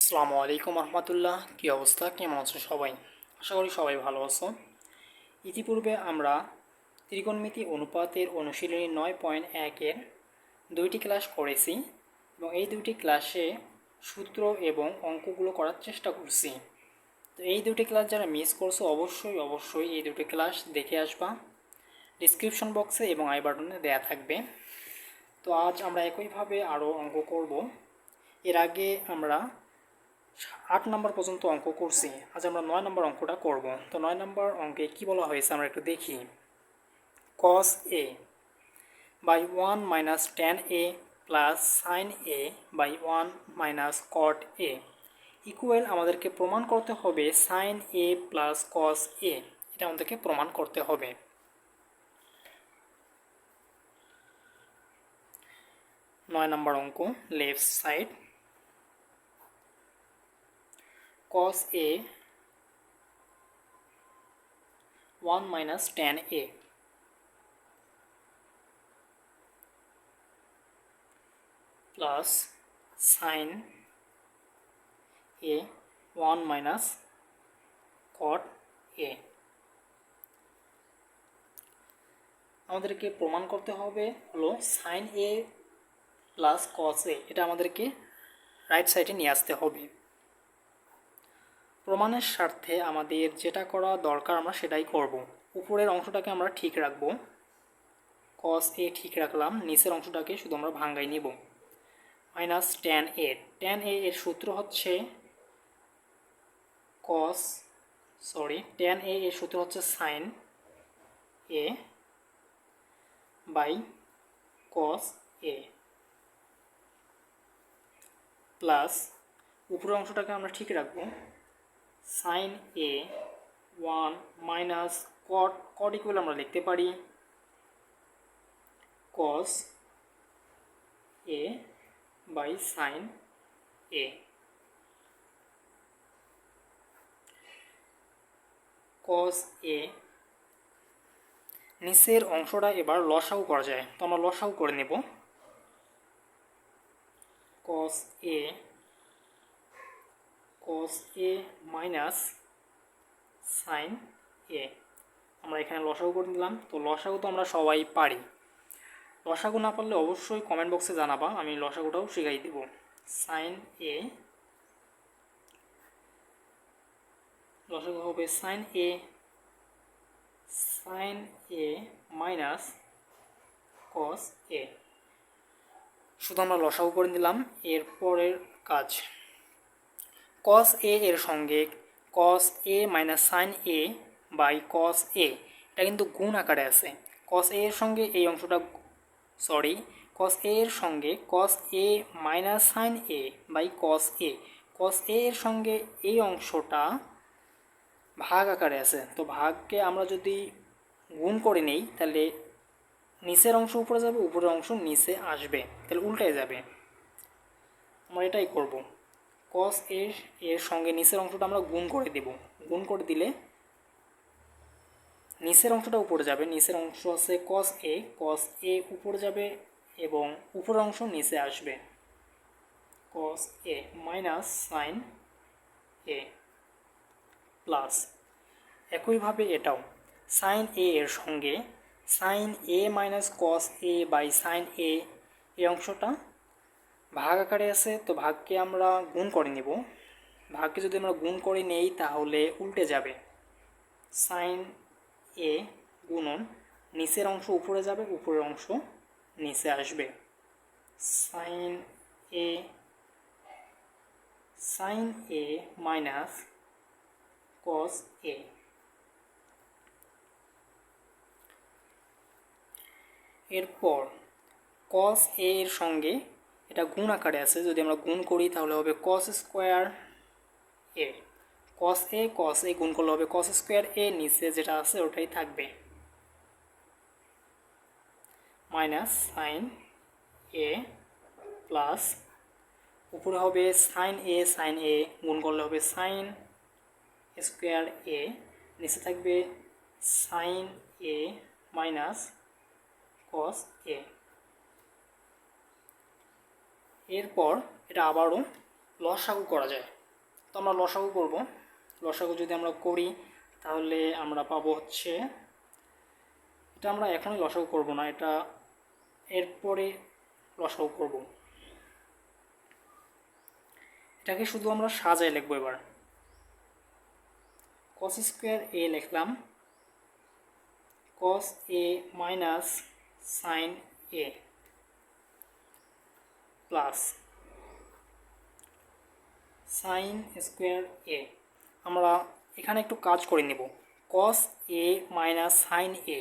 আসসালামু আলাইকুম রহমতুল্লাহ। কী অবস্থা, কেমন আছো সবাই? আশা করি সবাই ভালো আছো। ইতিপূর্বে আমরা ত্রিকোণমিতি অনুপাতের অনুশীলনী 9.1-এর দুইটি ক্লাস করেছি এবং এই দুইটি ক্লাসে সূত্র এবং অঙ্কগুলো করার চেষ্টা করছি। তো এই দুটি ক্লাস যারা মিস করছো অবশ্যই এই দুটি ক্লাস দেখে আসবা। ডিসক্রিপশন বক্সে এবং আই বাটনে দেয়া থাকবে। তো আজ আমরা একইভাবে আরও অঙ্ক করব। এর আগে আমরা 8 নম্বর পর্যন্ত অঙ্ক করছি। আজ আমরা 9 নম্বর অঙ্কটা করব। তো 9 নম্বর অঙ্কে কি বলা হয়েছে আমরা একটু দেখি। cos a by 1 minus tan a plus sin a by 1 minus cot a equal আমাদেরকে প্রমাণ করতে হবে sin a plus cos a। এটা আমাদেরকে প্রমাণ করতে হবে। 9 নম্বর অঙ্ক, left side cos a 1 minus tan a plus sin a 1 minus cot a আমাদেরকে প্রমাণ করতে হবে হলো sin a plus cos a। এটা আমাদেরকে রাইট সাইডে নিয়ে আসতে হবে। প্রমাণের স্বার্থে আমাদের যেটা করা দরকার আমরা সেটাই করব। উপরের অংশটাকে আমরা ঠিক রাখব, cos a ঠিক রাখলাম, নিচের অংশটাকে শুধু আমরা ভাঙ্গাই নিব। Minus tan a, tan a এর সূত্র হচ্ছে tan a এর সূত্র হচ্ছে sin a by cos a plus উপরের অংশটাকে আমরা ঠিক রাখবো, sin a 1 minus cot equal আমরা লিখতে পারি cos a by sin a। cos a নিচের অংশটা এবার লসাগু করা যায়, তো আমরা লসাগু করে নেব। cos a minus sin a আমরা এখানে লসাগু করে নিলাম। তো লসাগু তো আমরা সবাই পারি, লসাগু না পারলে অবশ্যই কমেন্ট বক্সে জানাবা, আমি লসাগুটাও শিখাই দেব। sin a লসাগু হবে sin a minus cos a। শুধু আমরা লসাগু করে নিলাম। এরপরের কাজ, cos a এর সঙ্গে cos a minus sin a by cos a, এটা কিন্তু গুণ আকারে আছে। cos a এর সঙ্গে এই অংশটা cos a এর সঙ্গে cos a minus sin a by cos a, cos a এর সঙ্গে এই অংশটা ভাগ আকারে আছে। তো ভাগকে আমরা যদি গুণ করে নেই তাহলে নিচের অংশ উপরে যাবে, উপরের অংশ নিচে আসবে, তাহলে উল্টে যাবে। আমরা এটাই করব। cos a এর সঙ্গে নিচের অংশটা আমরা গুণ করে দেব। গুণ করে দিলে নিচের অংশটা উপরে যাবে, নিচের অংশ আছে cos a উপরে যাবে এবং উপরের অংশ নিচে আসবে। cos a minus sin a plus একইভাবে এটাও sin a এর সঙ্গে sin a minus cos a by sin a, এই অংশটা ভাগ আকারে আছে, তো ভাগকে আমরা গুণ করে নেব। ভাগকে যদি আমরা গুণ করে নেই তাহলে উল্টে যাবে, sin a গুণন নিচের অংশ উপরে যাবে, উপরের অংশ নিচে আসবে। sin a minus cos a। এরপর cos a এর সঙ্গে এটা গুণ আকারে আছে, যদি আমরা গুণ করি তাহলে হবে cos square a। cos a গুণ করলে হবে cos স্কোয়ার a, নিচে যেটা আছে ওটাই থাকবে, মাইনাস sin a প্লাস উপরে হবে sin a গুণ করলে হবে sin স্কোয়ার a, নিচে থাকবে sin a minus cos a। এরপর এটা আবারও লসাগু করা যায়। তো আমরা লসাগু করব। লসাগু যদি আমরা করি তাহলে আমরা পাবো হচ্ছে, এটা আমরা এখনই লসাগু করব না, এটা এরপরে লসাগু করব। এটাকে শুধু আমরা সাজায় লিখবো। এবার cos স্কোয়ার এ লিখলাম, cos a minus sine A plus sine square A. আমরা এখানে একটু কাজ করে নেব। cos a minus sine A,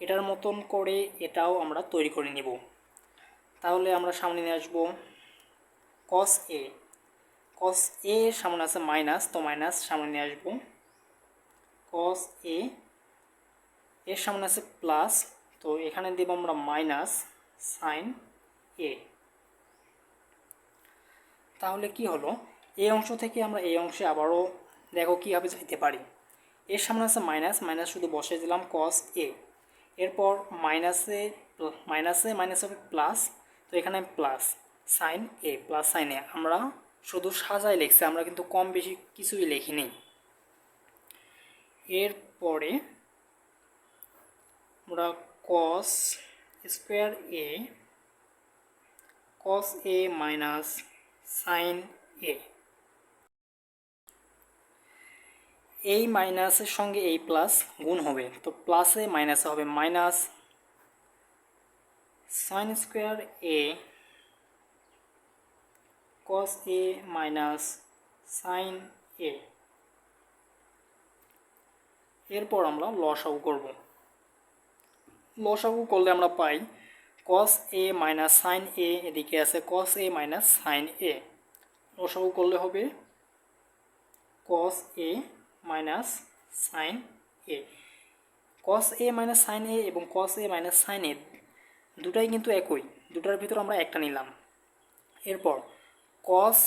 এটার মতন করে এটাও আমরা তৈরি করে নেব। তাহলে আমরা সামনে নিয়ে আসবো cos a, cos a সামনে আছে মাইনাস, তো মাইনাস সামনে নিয়ে আসবো। cos a এর সামনে আছে প্লাস, তো এখানে দেব আমরা মাইনাস সাইন এ। তাহলে কি হলো, এই অংশ থেকে আমরা এই অংশে আবারও দেখো কীভাবে যাইতে পারি। এর সামনে আছে মাইনাস, মাইনাস শুধু বসিয়ে দিলাম cos a, এরপর মাইনাসে মাইনাসে মাইনাস হবে প্লাস, তো এখানে plus sign A, plus sign এ। আমরা শুধু সাজায় লিখছি, আমরা কিন্তু কম বেশি কিছুই লিখিনি। এরপরে আমরা cos square A, cos a minus sine A, এই মাইনাসের সঙ্গে এই প্লাস গুণ হবে, তো প্লাসে মাইনাসে হবে minus sine square A cos a minus sine A. এরপর আমরা লসাগু করব। লসাগু করলে আমরা পাই cos a minus sine A, এদিকে আছে cos a minus sine A. লসাগু করলে হবে cos a minus sine A. cos a minus sine A এবং cos a minus sine A দুটাই কিন্তু একই, দুটার ভিতর আমরা একটা নিলাম। এরপর cos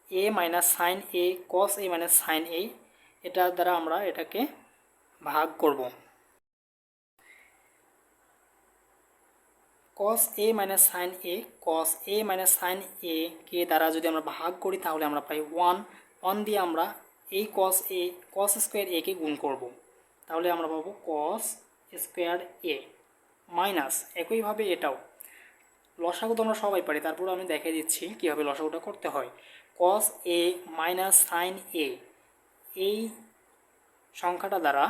a minus sine A, cos a minus sine A, এটার দ্বারা আমরা এটাকে ভাগ করব। cos a minus sine A, cos a minus sine A কে দ্বারা যদি আমরা ভাগ করি তাহলে আমরা পাই 1। 1 দিয়ে আমরা এই cos স্কোয়ার এ কে গুণ করব, তাহলে আমরা পাবো cos স্কোয়ার এ মাইনাস, একইভাবে এটাও লসাগু তো আমরা সবাই পারি, তারপর আমি দেখিয়ে দিচ্ছি কীভাবে লসাগুটা করতে হয়। cos a minus sine A, এই সংখ্যাটা দ্বারা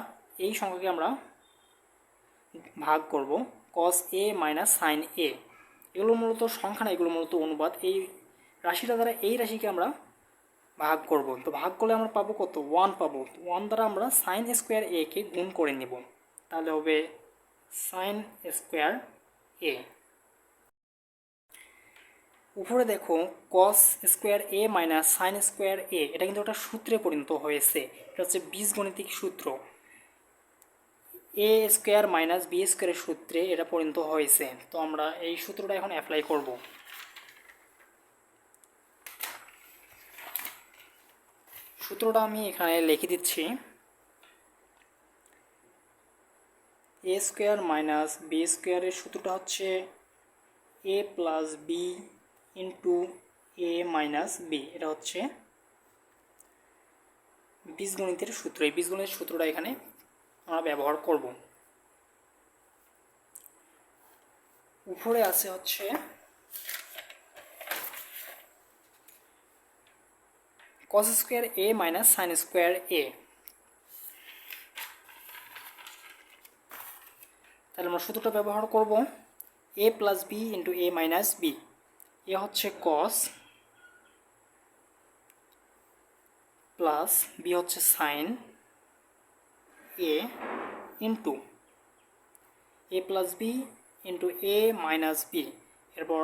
এই সংখ্যাকে আমরা ভাগ করব cos a মাইনাস সাইন এ। এগুলো মূলত সংখ্যা না, এগুলো মূলত অনুপাত। এই রাশিটা দ্বারা এই রাশিকে আমরা ভাগ করব, তো ভাগ করলে আমরা পাবো কত, 1 পাবো। 1 দ্বারা আমরা সাইন স্কোয়ার এ কে গুণ করে নেব, তাহলে হবে সাইন স্কোয়ার এ। উপরে দেখো cos square A minus sine square এ, এটা কিন্তু একটা সূত্রে পরিণত হয়েছে। এটা হচ্ছে বীজগণিতিক সূত্র, এ স্কোয়ার মাইনাস বি স্কোয়ারের সূত্রে এটা পরিণত হয়েছে। তো আমরা এই সূত্রটা এখন অ্যাপ্লাই করব। সূত্রটা আমি এখানে লিখে দিচ্ছি। এ স্কোয়ার মাইনাস বি স্কোয়ারের সূত্রটা হচ্ছে এ plus B into A minus B. এটা হচ্ছে বীজগণিতের সূত্র। এই বীজগণিতের সূত্রটা এখানে আমরা ব্যবহার করব। উপরে আছে হচ্ছে cos square A minus sine square এ। তাহলে আমরা সূত্রটা ব্যবহার করব এ plus B into A minus B. এ হচ্ছে cos প্লাস বি হচ্ছে sign A into A plus B into A minus B. এরপর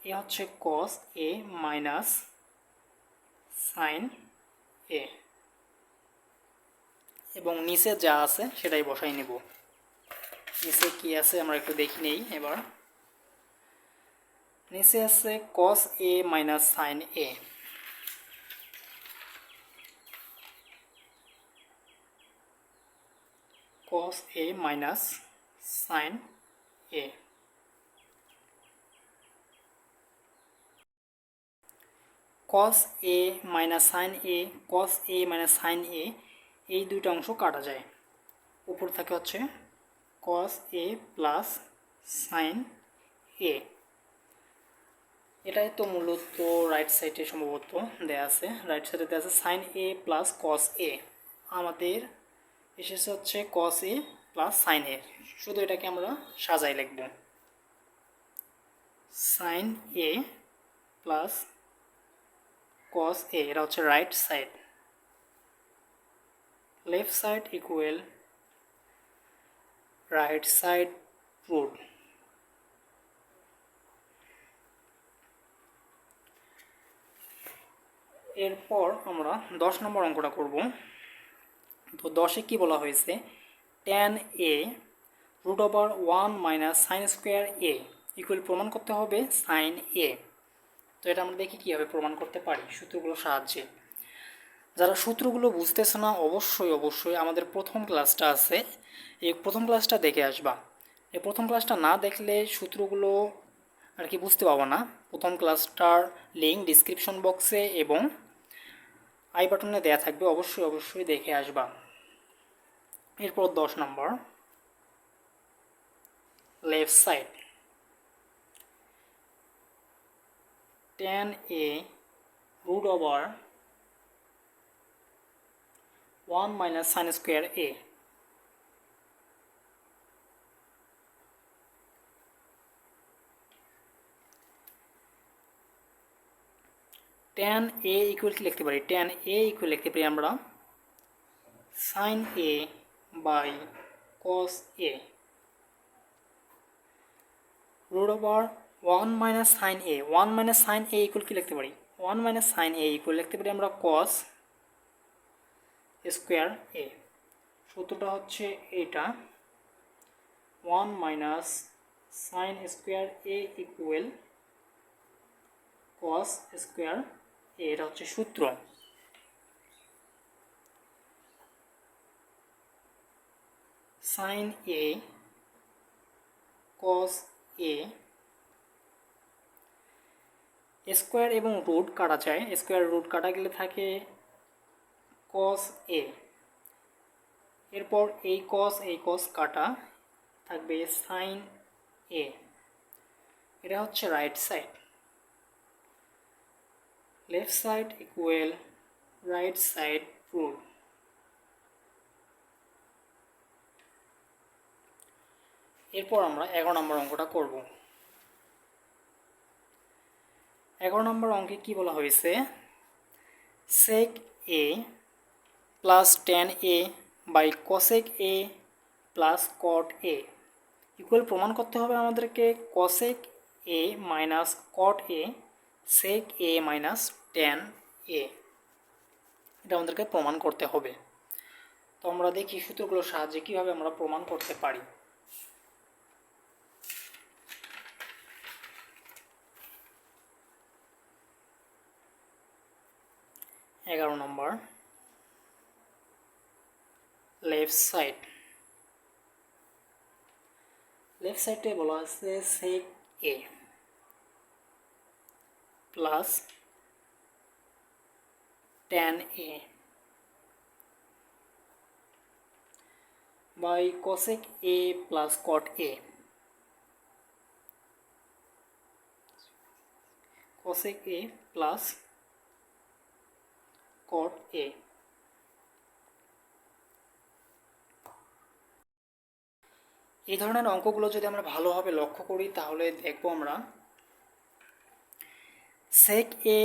এ হচ্ছে cos A minus sine A, এবং নিচে যা আছে সেটাই বসাই নেব। নিচে কি আছে আমরা একটু দেখি নেই। এবার নিচে আছে cos A minus sine A. cos a minus sin a। Cos A minus sine A, cos A minus sine A, এই দুইটা অংশ কাটা যায়। উপর থাকে হচ্ছে কস এ প্লাস সাইন এ। এটাই তো মূলত রাইট সাইডে সম্ভবত দেয়া আছে, রাইট সাইডে দেওয়া আছে সাইন এ প্লাস কস এ। আমাদের এসেছে হচ্ছে কস এ প্লাস সাইন এ, শুধু এটাকে আমরা সাজাই লিখব sign A plus cos A, এটা হচ্ছে right side. Left side equal right side root. এরপর আমরা 10 নম্বর অঙ্কটা করব। তো 10-এ কী বলা হয়েছে, tan A root over 1 minus sine square A equal প্রমাণ করতে হবে সাইন এ। তো এটা আমরা দেখি কীভাবে প্রমাণ করতে পারি সূত্রগুলোর সাহায্যে। যারা সূত্রগুলো বুঝতেছে না অবশ্যই আমাদের প্রথম ক্লাসটা আছে, এই প্রথম ক্লাসটা দেখে আসবা। এই প্রথম ক্লাসটা না দেখলে সূত্রগুলো আর কি বুঝতে পারবো না। প্রথম ক্লাসটার লিঙ্ক ডিসক্রিপশন বক্সে এবং আই বাটনে দেয়া থাকবে, অবশ্যই দেখে আসবা। এরপর 10 নম্বর, left side tan A root over 1 minus sine square A. Tan A equal কি লিখতে পারি, ট্যান এ ইকুয়াল লিখতে পারি আমরা sine A by cos A root over 1 minus sine A. 1 minus sine A equal কি লিখতে পারি, 1 মাইনাস সাইন এ ইকুয়াল লিখতে পারি আমরা কস স্কোয়ার এ। সূত্রটা হচ্ছে এটা 1 minus sine square A equal cos square এ, এটা হচ্ছে সূত্র। Sign A cos A, square এবং রুট কাটা যায়, স্কোয়ার রুট কাটা গেলে থাকে কস এ। এরপর এই কস কাটা থাকবে সাইন এ। এটা হচ্ছে right side. Left side equal right side root. এরপর আমরা 11 নম্বর অঙ্কটা করব। 11 নম্বর অঙ্কে কি বলা হয়েছে, sec A plus tan A by cosec A plus cot A equal প্রমাণ করতে হবে আমাদেরকে cosec A minus cot A sec A minus tan A, এটা আমাদেরকে প্রমাণ করতে হবে। তো আমরা দেখি সূত্রগুলোর সাহায্যে কীভাবে আমরা প্রমাণ করতে পারি। এগারো নম্বর, লেফট সাইড। লেফট সাইডে বলা আছে sec A plus tan A by cosec A plus cot A. Cosec A plus cot A. এই ধরনের অঙ্কগুলো যদি আমরা ভালোভাবে লক্ষ্য করি তাহলে দেখব আমরা sec A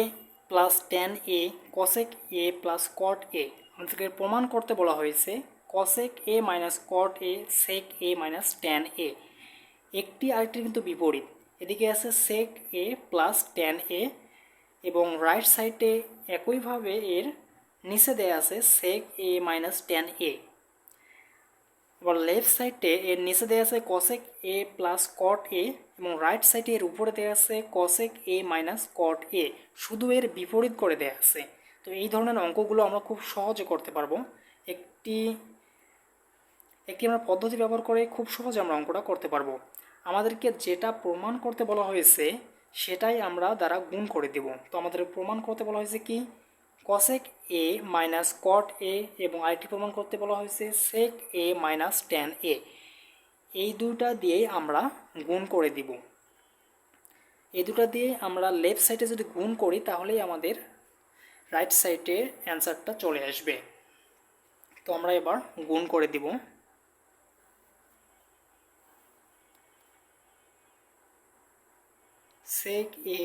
plus tan A cosec A plus cot A, আমাদেরকে প্রমাণ করতে বলা হয়েছে cosec A minus cot A sec A minus tan A. একটি আরেকটি কিন্তু বিপরীত, এদিকে আছে সেক এ প্লাস ট্যান এ এবং রাইট সাইডে একইভাবে এর নিচে দেয়া আছে সেক এ মাইনাস ট্যান এ। এবার লেফট সাইডে এর নিচে দেওয়া আছে কসেক এ প্লাস কট এ এবং রাইট সাইডে এর উপরে দেওয়া আছে কসেক এ মাইনাস কট এ, শুধু এর বিপরীত করে দেওয়া আছে। তো এই ধরনের অঙ্কগুলো আমরা খুব সহজে করতে পারবো। একটি আমরা পদ্ধতি ব্যবহার করে খুব সহজে আমরা অঙ্কটা করতে পারবো। আমাদেরকে যেটা প্রমাণ করতে বলা হয়েছে সেটাই আমরা দ্বারা গুণ করে দেব। তো আমাদের প্রমাণ করতে বলা হয়েছে কি কসেক এ মাইনাস কট এ, এবং আরেকটি প্রমাণ করতে বলা হয়েছে সেক এ মাইনাস ট্যান এ। এই দুটা দিয়েই আমরা গুণ করে দিব। এই দুটা দিয়ে আমরা লেফট সাইডে যদি গুণ করি তাহলেই আমাদের রাইট সাইডে অ্যান্সারটা চলে আসবে। তো আমরা এবার গুণ করে দিব। সেক এ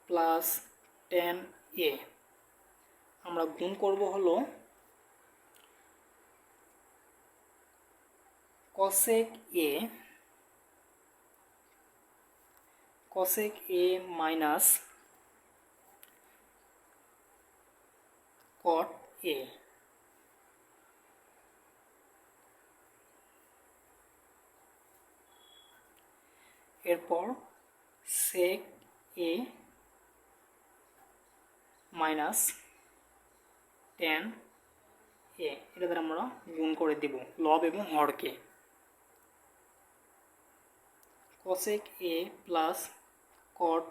প্লাস ট্যান এ আমরা গুণ করব হলো কসেক এ মাইনাস কট এ। এরপর সেক এ মাইনাস ট্যান এ, এটা দ্বারা আমরা গুণ করে দিব লব এবং হরকে। কসেক এ প্লাস কট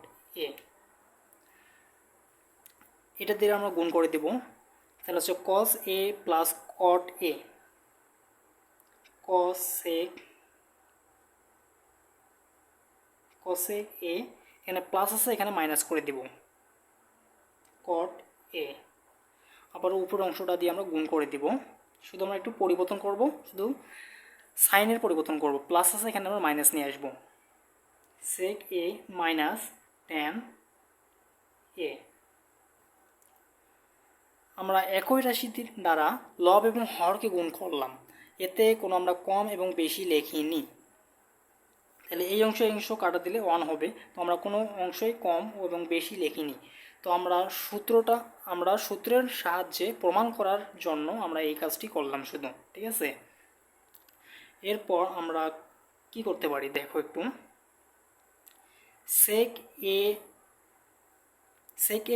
এ, এটা দিয়ে আমরা গুণ করে দেব। তাহলে হচ্ছে কস এ প্লাস কট এ, কসেক এ, এখানে প্লাস আছে এখানে মাইনাস করে দিব কট এ। আবার উপরের অংশটা দিয়ে আমরা গুণ করে দিব। শুধু আমরা একটু পরিবর্তন করব, শুধু সাইনের পরিবর্তন করব। প্লাস আছে এখানে আমরা মাইনাস নিয়ে আসব। সেক এ মাইনাস ট্যান এ। আমরা একই রাশিটির দ্বারা লব এবং হরকে গুণ করলাম, এতে কোনো আমরা কম এবং বেশি লেখিনি। তাহলে এই অংশ কাটা দিলে 1 হবে। তো আমরা কোনো অংশই কম এবং বেশি লেখিনি। তো আমরা সূত্রের সাহায্যে প্রমাণ করার জন্য আমরা এই কাজটি করলাম শুধু, ঠিক আছে। এরপর আমরা কি করতে পারি দেখো একটু। সেক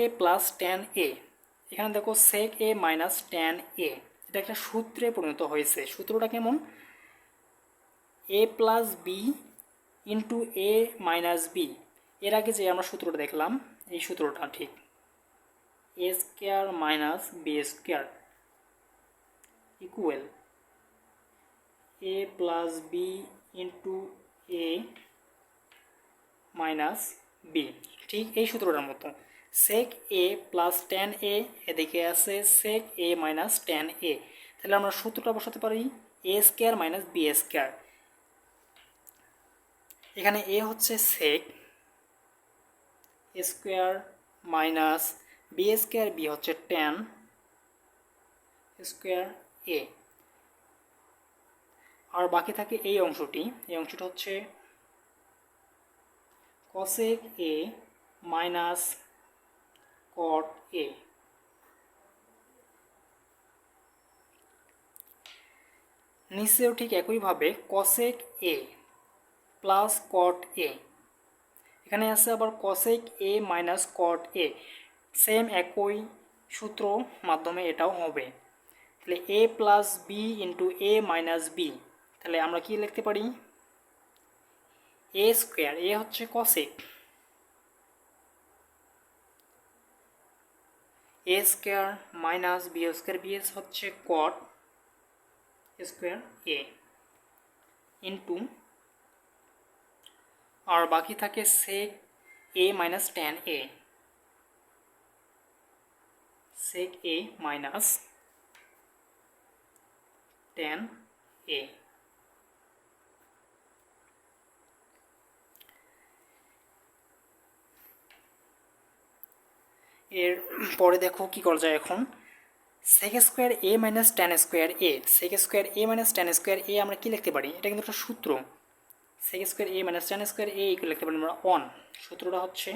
এ প্লাস ট্যান এ, এখানে দেখো সেক এ মাইনাস ট্যান এ, এটা একটা সূত্রে পরিণত হয়েছে। সূত্রটা কেমন? A plus B into A minus B. এর আগে যে আমরা সূত্রটা দেখলাম এই সূত্রটা ঠিক, A square minus B square equal A plus B into A minus B. ঠিক এই সূত্রটার মতো সেক এ প্লাস ট্যান এ, এদিকে আছে সেক এ মাইনাস ট্যান এ। তাহলে আমরা সূত্রটা বসাতে পারি A square minus B square. এখানে এ হচ্ছে sec square minus B square, B হচ্ছে ট্যান স্কোয়ার এ, আর বাকি থাকে এই অংশটি। এই অংশটা হচ্ছে কসেক এ মাইনাস কট এ। নিচেও ঠিক একইভাবে কসেক এ প্লাস কট এ, এখানে আছে আবার cosec A minus cot A, same একই সূত্র মাধ্যমে এটাও হবে। তাহলে A plus B into A minus B, তাহলে আমরা কি লিখতে পারি এ স্কোয়ার, এ হচ্ছে cosec, A square minus B square, B হচ্ছে কট স্কোয়ার এ ইন্টু, আর বাকি থাকে sec A minus tan A, sec A minus tan A. এর পরে দেখো কি করা যায় এখন। Sec square A minus tan square A, sec square A minus tan square A আমরা কি লিখতে পারি? এটা কিন্তু একটা সূত্র। সেক square A minus tan square A equal লিখতে পারি আমরা 1। সূত্রটা হচ্ছে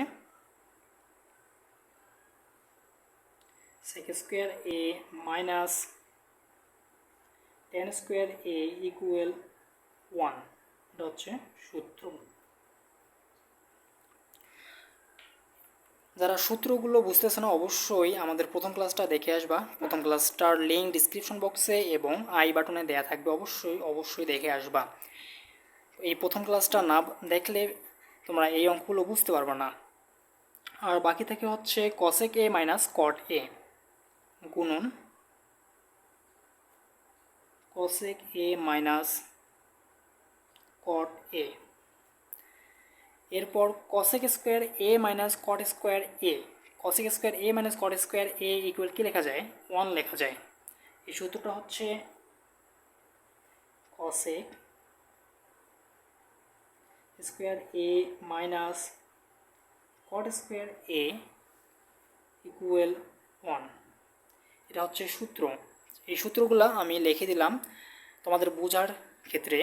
sec square A minus tan square A equal 1, এটা হচ্ছে সূত্র। যারা সূত্রগুলো বুঝতেছে না অবশ্যই আমাদের প্রথম ক্লাসটা দেখে আসবা। প্রথম ক্লাসটার লিঙ্ক ডিসক্রিপশন বক্সে এবং আই বাটনে দেয়া থাকবে, অবশ্যই দেখে আসবা। এই প্রথম ক্লাসটা না দেখলে তোমরা এই অঙ্কগুলো বুঝতে পারবে না। আর বাকি থেকে হচ্ছে কসেক এ মাইনাস কট এ গুণন কসেক এ মাইনাস কট এ। এরপর cosec square A minus caught square A, cosec square A minus caught square A equal কী লেখা যায়? 1 লেখা যায়। এই সূত্রটা হচ্ছে cosec square A minus caught square A equal 1। এটা হচ্ছে সূত্র। এই সূত্রগুলো আমি লিখে দিলাম তোমাদের বোঝার ক্ষেত্রে।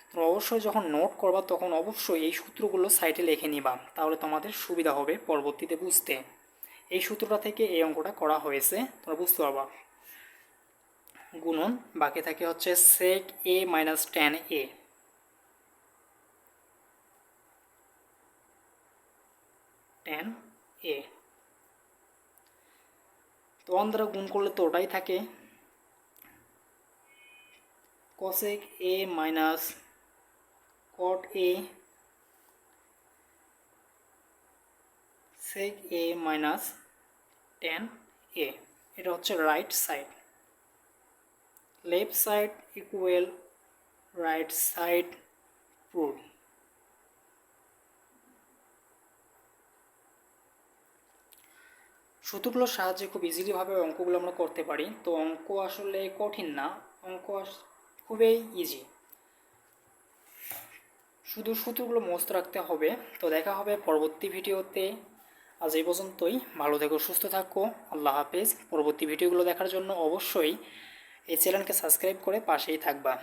তোমরা অবশ্যই যখন নোট করবা তখন অবশ্যই এই সূত্রগুলো সাইডে লিখে নিবা, তাহলে তোমাদের সুবিধা হবে পরবর্তীতে বুঝতে। এই সূত্রটা থেকে এই অঙ্কটা করা হয়েছে, তোমরা বুঝতে পারবা। গুণন বাকি থাকে হচ্ছে sec A minus tan A, tan A. তো 1 দ্বারা গুণ করলে তো ওটাই থাকে, cosec A minus cot A sec A minus tan A. এটা হচ্ছে right side. Left side equal right side prove. সূত্রগুলোর সাহায্যে খুব ইজিলিভাবে অঙ্কগুলো আমরা করতে পারি। তো অঙ্ক আসলে কঠিন না, অঙ্ক খুবই ইজি, শুধু সূত্রগুলো মুখস্থ রাখতে হবে। তো দেখা হবে পরবর্তী ভিডিওতে। আজ এই পর্যন্তই। ভালো থেকো, সুস্থ থাকো, আল্লাহ হাফেজ। পরবর্তী ভিডিওগুলো দেখার জন্য অবশ্যই এই চ্যানেলকে সাবস্ক্রাইব করে পাশেই থাকবা।